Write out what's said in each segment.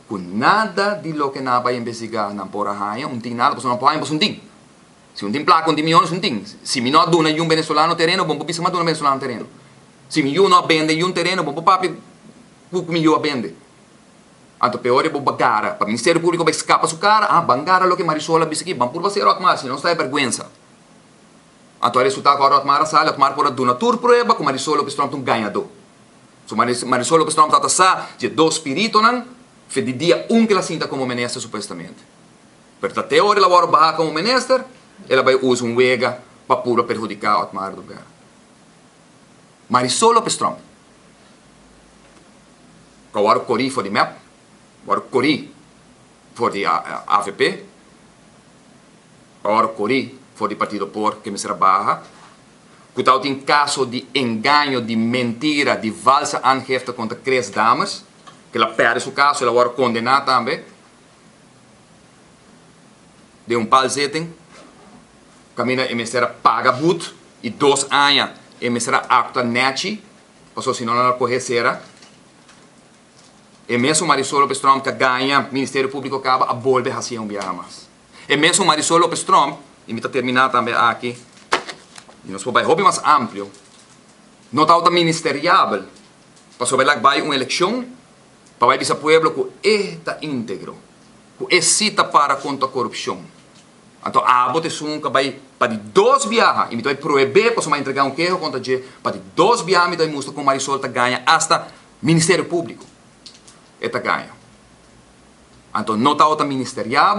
Com nada de lo que nada vai investigar na porra raia, tem nada, porque não pode, um tem. Se tem placa, tem milhões, tem. Se me não dona um venezuelano terreno, bom, bisa mais dona venezuelano terreno. Se me não vende um terreno, bom, papi, o que me vende. Anto pior é bagara. Para o Ministério Público vai escapar sua cara, bangara lo que Marisola bisa aqui, bom, por você Otmar, se não está vergonha. Anto o resultado agora Otmar sale, Otmar por dona tur prueba, com Marisola que está um ganhador. So Marisola que está tá sa, de dois espíritos nan, fe de dia que ela sinta como ministro supostamente. Pero até hora ela vai barrar como ministro, ela vai usar wega para pura perjudicar Otmar do lugar. Marisola Pestrom. Agora Cori for de MEP, agora Cori for de AVP, agora Cori for de Partido Por, que me será barra. Cuidado em caso de engano, de mentira, de falsa aangifte contra 3 dames, que ela perde seu caso, ela vai condenar também. De palzetting, camina e me será paga but, e 2 anos e me será apta neti, ou se não ela correcerá. E mesmo Marisola Pestrom que ganha, Ministério Público acaba a volver a ser biamas. E mesmo Marisola Pestrom, e me está terminar também aqui, e nós vamos hobby mais amplo, não está ministerial, para saber que vai uma eleição, para ver esse pueblo que está íntegro, que excita para contra a corrupção. Então, a bote que vai para 2 viagens, e me vai proibir para entregar um queijo contra ele, para 2 viagens, me vai mostrar como Marisola ganha, até Ministério Público. Eta ganha. Então, não está ministerial,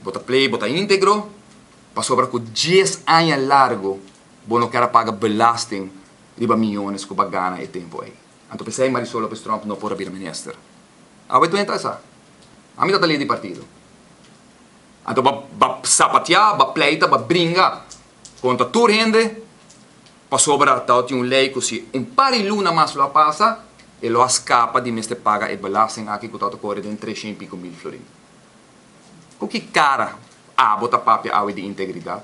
bota play, bota íntegro, para sobrar com 10 anos largo, você não quer pagar belasting de milhões que você ganha e tempo aí. Então, pensei em Marisola Pestrom não pode vir ministro. Aí tu entra essa. A mim está ali de partido. Então, vai sapatear, vai pleita, vai brincar contra tua gente, para sobrar, tem uma lei que se par de luna mais lá passa, e lo escapa de mestre paga e belasting aqui que está correndo em 300 e pico mil florins. Com que cara bota papel ao de integridade?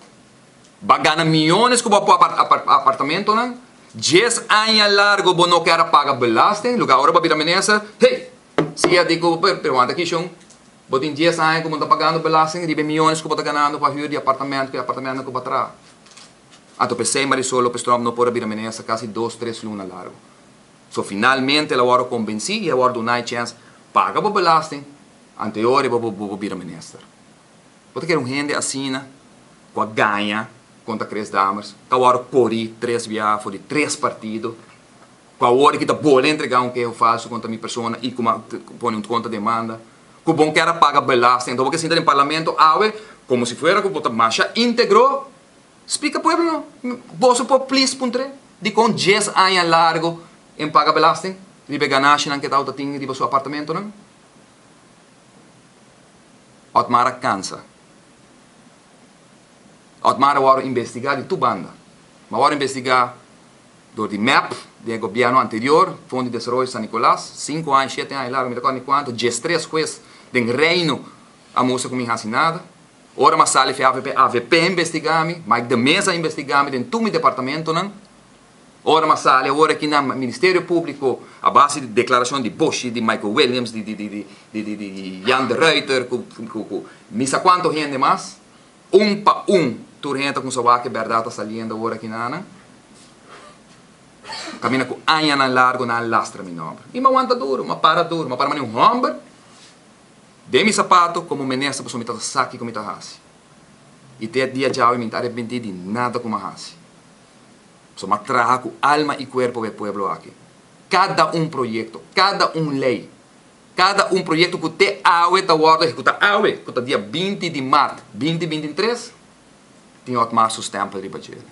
Bagana milhões que para apartamento, não? 10 anos largo, você não quer pagar belasting, lugar agora para vir a menesa, hey, se é de pero anda aqui chão, você tem 10 anos que você está pagando belasting, e milhões que você está ganhando para vir de apartamento, que apartamento que para trás. Então, pensei Marisola Pestrom não pode vir a menesa, quase 2, 3 lunas largo. So, finalmente, ela agora convenci e agora dá uma chance, paga para belasting, anterior e para vir a ministro. Você quer gente assim, que ganha contra 3 damas, que agora corre 3 viagens de 3 partidos, que agora que está boa entregar um queijo falso contra a minha pessoa e põe um conta de demanda, que bom que ela paga belasting. Então, porque senta no parlamento, como se fosse que você marcha íntegro, explica para o pueblo, você pode please, de com 10 anos largo, em paga belasting, ribe ganache não que está tinha ribe seu apartamento não. Otmar cansa. Otmar vai investigar de tu banda, mas vai investigar do de MEP, do governo anterior, Fundo de Desenvolvimento San Nicolás, 5 anos, 7 anos, lá, me recordo quanto, 13 juízes do reino a moça com minha assinada. Ora mas sale AVP investigar-me, mas de mesa investigar-me dentro do meu departamento não. Ora mas sale, ora aqui no Ministério Público, a base de declaração de Bosch, de Michael Williams, de Jan de Reuter, misa quanto gente mais, para tu gente com sua que verdade está saliendo ora aqui na camina com anos na largo, na lastra mi nome. E me aguanta duro, me para mim um homem, de mi sapato, como menessa, para someter saque como está hasi. E até dia já eu me arrependi de nada como hasi. So, mas traga com alma e corpo do pueblo aqui. Cada projeto, cada lei, cada projeto que te está guardado executar que está dia 20 de março, 2023, tem Otmar sustento de Bajele.